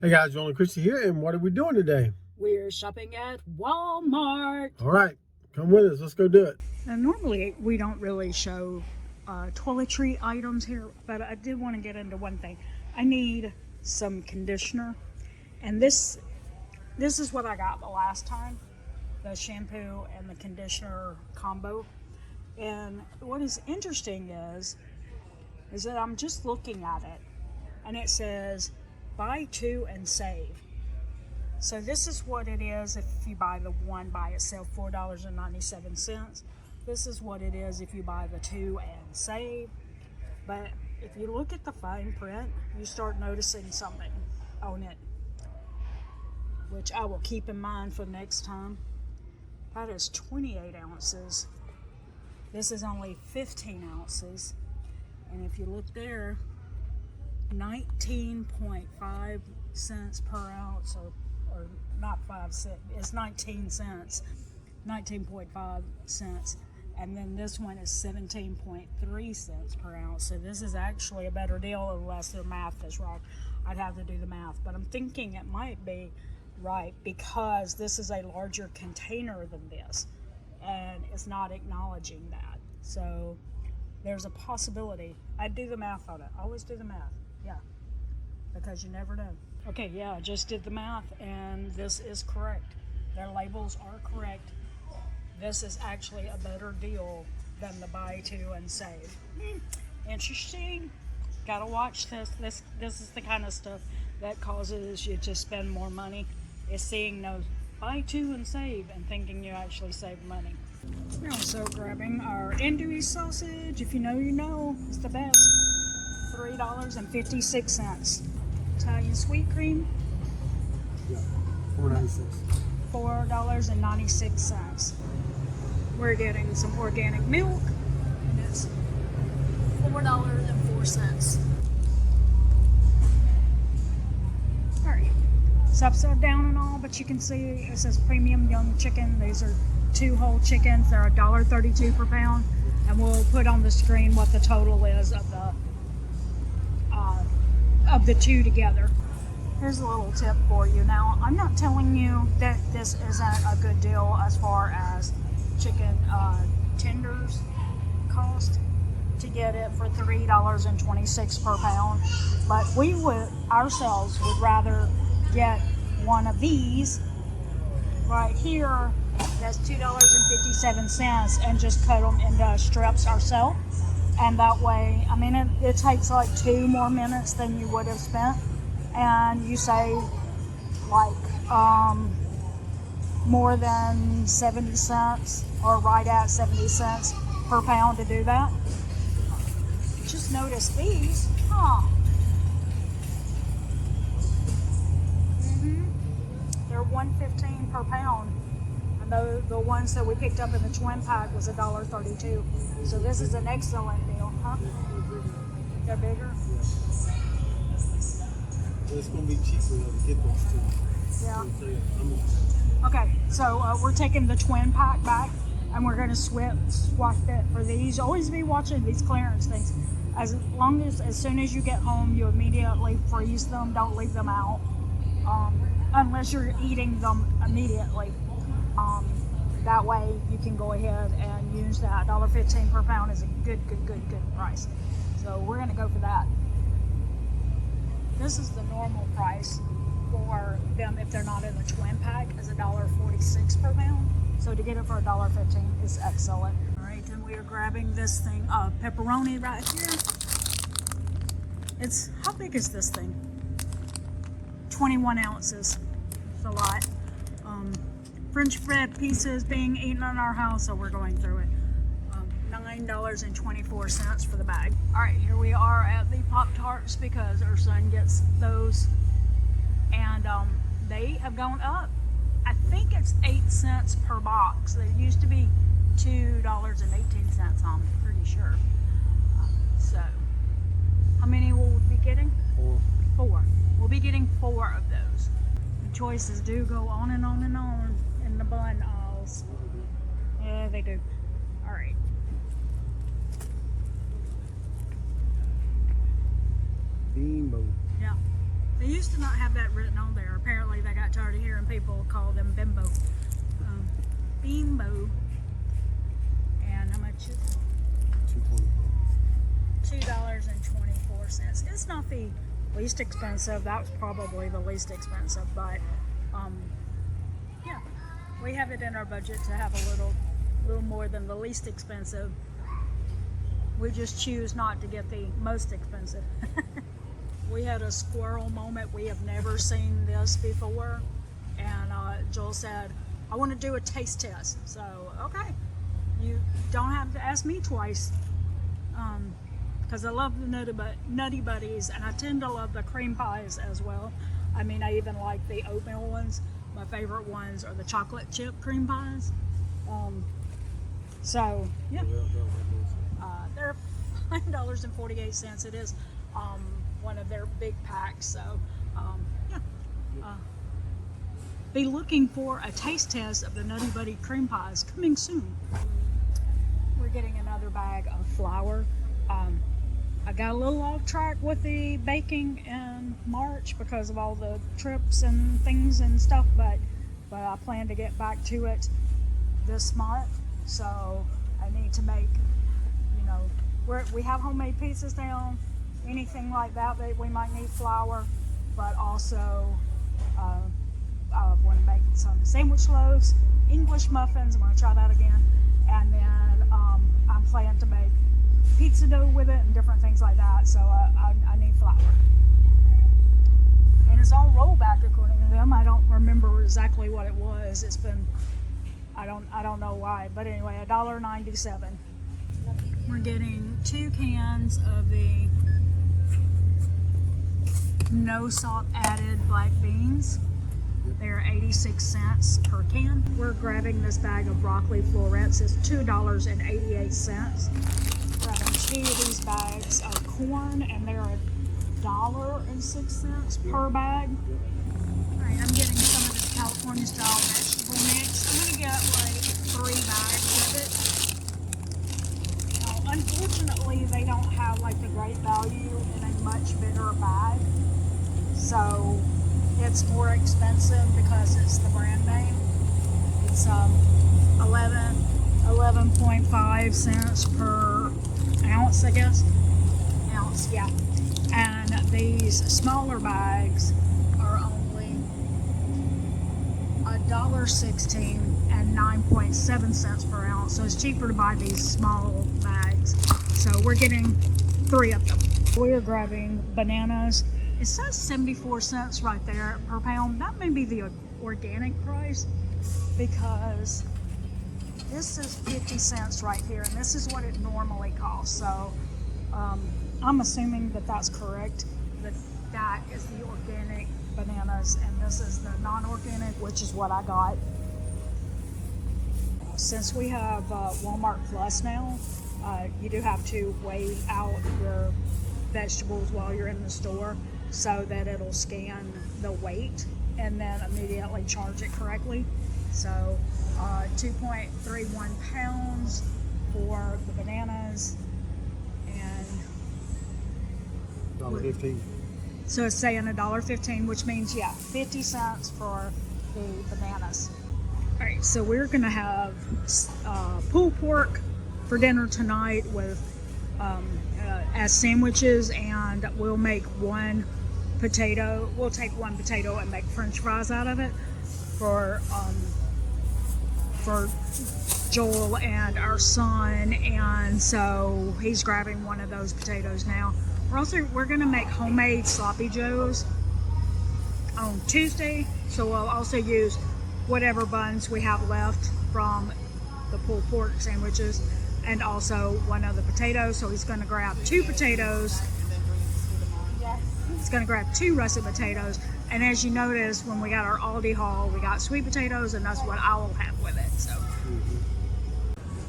Hey guys, John and Christy here, and what are we doing today? We're shopping at Walmart. All right, come with us. Let's go do it. Now, normally we don't really show toiletry items here, but I did want to get into one thing. I need some conditioner, and this is what I got the last time, the shampoo and the conditioner combo. And what is interesting is that I'm just looking at it, and it says buy two and save. So this is what it is if you buy the one by itself, $4.97. This is what it is if you buy the two and save. But if you look at the fine print, you start noticing something on it, which I will keep in mind for next time. That is 28 ounces. This is only 15 ounces. And if you look there, 19.5 cents per ounce, or not 5 cents, it's 19 cents, 19.5 cents. And then this one is 17.3 cents per ounce. So this is actually a better deal unless their math is wrong. I'd have to do the math, but I'm thinking it might be right because this is a larger container than this, and it's not acknowledging that. So there's a possibility. I'd do the math on it. I always do the math. Yeah, because you never know. Okay, yeah, I just did the math, and this is correct. Their labels are correct. This is actually a better deal than the buy two and save. Interesting. Gotta watch this. This is the kind of stuff that causes you to spend more money. Is seeing those buy two and save and thinking you actually save money. We're also grabbing our andouille sausage. If you know, you know. It's the best. $3.56. Italian sweet cream. Yeah, $4.96. $4.96. We're getting some organic milk, and it's $4.04. All right, it's upside down and all, but you can see it says premium young chicken. These are 2 whole chickens. They're $1.32 per pound, and we'll put on the screen what the total is of the two together. Here's a little tip for you. Now, I'm not telling you that this isn't a good deal as far as chicken tenders cost to get it for $3.26 per pound, but we would ourselves would rather get one of these right here that's $2.57 and just cut them into strips ourselves. And that way, I mean, it takes like 2 more minutes than you would have spent, and you save like more than 70 cents or right at 70 cents per pound to do that. Just notice these, They're $1.15 per pound. And the ones that we picked up in the twin pack was $1.32. So this is an excellent deal, huh? They're bigger? It's going to be cheaper to get those two. Yeah. Okay, so we're taking the twin pack back, and we're going to swap it for these. Always be watching these clearance things. As soon as you get home, you immediately freeze them. Don't leave them out unless you're eating them immediately. That way you can go ahead and use that. $1.15 per pound is a good price. So we're going to go for that. This is the normal price for them if they're not in the twin pack is $1.46 per pound. So to get it for $1.15 is excellent. All right, then we are grabbing this thing of pepperoni right here. How big is this thing? 21 ounces. It's a lot. French bread pieces being eaten in our house, so we're going through it. $9.24 for the bag. All right, here we are at the Pop-Tarts because our son gets those, and they have gone up. I think it's 8 cents per box. There used to be $2.18, I'm pretty sure. So, how many will we be getting? 4. We'll be getting 4 of those. The choices do go on and on and on in the bun aisles. Yeah, they do. All right. Beanbo. Yeah. They used to not have that written on there. Apparently they got tired of hearing people call them bimbo. Bimbo. And how much is it? $2.24. It's not the least expensive. That was probably the least expensive, but yeah, we have it in our budget to have a little more than the least expensive. We just choose not to get the most expensive. We had a squirrel moment. We have never seen this before, and Joel said, I want to do a taste test. So okay, you don't have to ask me twice, because I love the Nutty Buddies, and I tend to love the cream pies as well. I mean, I even like the oatmeal ones. My favorite ones are the chocolate chip cream pies. So yeah, they're $5.48. It is one of their big packs. So yeah, be looking for a taste test of the Nutty Buddy cream pies coming soon. We're getting another bag of flour. I got a little off track with the baking in March because of all the trips and things and stuff, but I plan to get back to it this month. So I need to make, you know, we have homemade pizzas down, anything like that we might need flour, but also I want to make some sandwich loaves, English muffins. I'm going to try that again, and then I'm planning to make pizza dough with it and different things like that. So I need flour, and it's all rollback according to them. I don't remember exactly what it was. It's been, I don't know why, but anyway, $1.97. We're getting 2 cans of the no salt added black beans. They're 86 cents per can. We're grabbing this bag of broccoli florets. It's $2.88. Grabbing 2 of these bags of corn, and they're $1.06 per bag. Alright, I'm getting some of this California style vegetable mix. I'm gonna get like 3 bags of it. Now, unfortunately, they don't have like the great value in a much bigger bag. So it's more expensive because it's the brand name. It's 11.5 cents per ounce, I guess. Ounce, yeah. And these smaller bags are only $1.16 and 9.7 cents per ounce. So it's cheaper to buy these small bags. So we're getting 3 of them. We're grabbing bananas. It says 74 cents right there per pound. That may be the organic price, because this is 50 cents right here, and this is what it normally costs. So I'm assuming that that's correct, that is the organic bananas, and this is the non-organic, which is what I got. Since we have Walmart Plus now, you do have to weigh out your vegetables while you're in the store, so that it'll scan the weight and then immediately charge it correctly. So 2.31 pounds for the bananas, and $1.15. so it's saying $1.15, which means, yeah, 50 cents for the bananas. All right, so we're gonna have pulled pork for dinner tonight with as sandwiches, and we'll make 1 potato. We'll take 1 potato and make French fries out of it for Joel and our son, and so he's grabbing 1 of those potatoes now. We're gonna make homemade sloppy joes on Tuesday, so we'll also use whatever buns we have left from the pulled pork sandwiches, and also 1 of the potatoes. So he's gonna grab 2 potatoes. He's gonna grab 2 russet potatoes, and as you notice, when we got our Aldi haul, we got sweet potatoes, and that's what I will have with it. So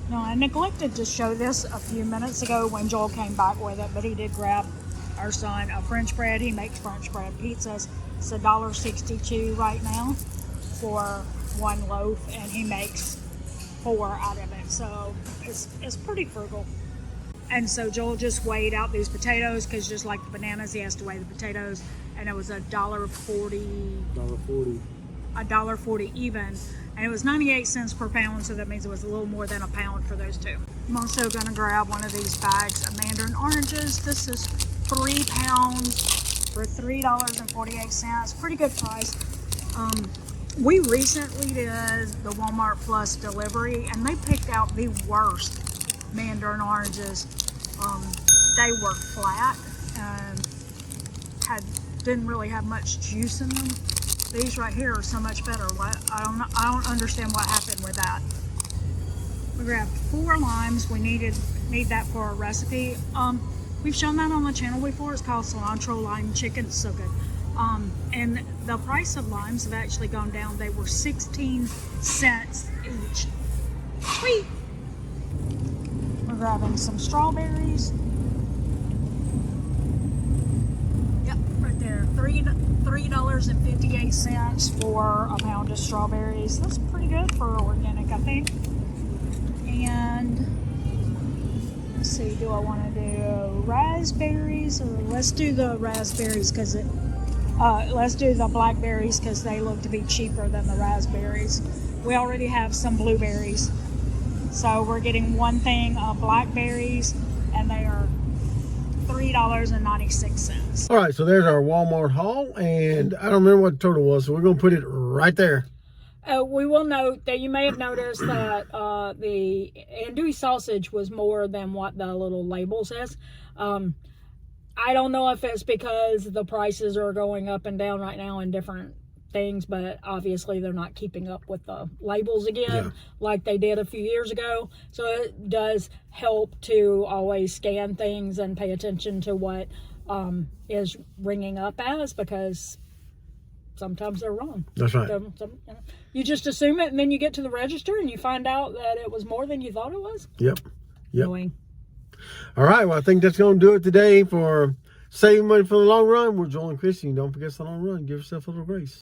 now, I neglected to show this a few minutes ago when Joel came back with it, but he did grab our son a French bread. He makes French bread pizzas. It's $1.62 right now for 1 loaf, and he makes 4 out of it. So it's pretty frugal. And so Joel just weighed out these potatoes, because just like the bananas, he has to weigh the potatoes. and it was $1.40. $1.40. $1.40 even, and it was 98 cents per pound, so that means it was a little more than a pound for those two. I'm also going to grab one of these bags of mandarin oranges. This is 3 pounds for $3.48. Pretty good price. We recently did the Walmart Plus delivery, and they picked out the worst mandarin oranges. They were flat and didn't really have much juice in them. These right here are so much better. I don't understand what happened with that. We grabbed 4 limes. We need that for a recipe. We've shown that on the channel before. It's called cilantro lime chicken. It's so good. And the price of limes have actually gone down. They were 16 cents each. Sweet. We're grabbing some strawberries. Yep, right there. $3.58 for a pound of strawberries. That's pretty good for organic, I think. And let's see, do I want to do raspberries, or let's do the raspberries because let's do the blackberries because they look to be cheaper than the raspberries. We already have some blueberries, so we're getting one thing of blackberries, and they are $3.96. All right, so there's our Walmart haul, and I don't remember what the total was, so we're going to put it right there. We will note that you may have noticed that the andouille sausage was more than what the little label says. I don't know if it's because the prices are going up and down right now in different things, but obviously they're not keeping up with the labels again like they did a few years ago. So it does help to always scan things and pay attention to what is ringing up as, because sometimes they're wrong. That's right. You just assume it, and then you get to the register and you find out that it was more than you thought it was. Yep. Annoying. All right, well, I think that's going to do it today for saving money for the long run. We're Joel and Christy. Don't forget the long run. Give yourself a little grace.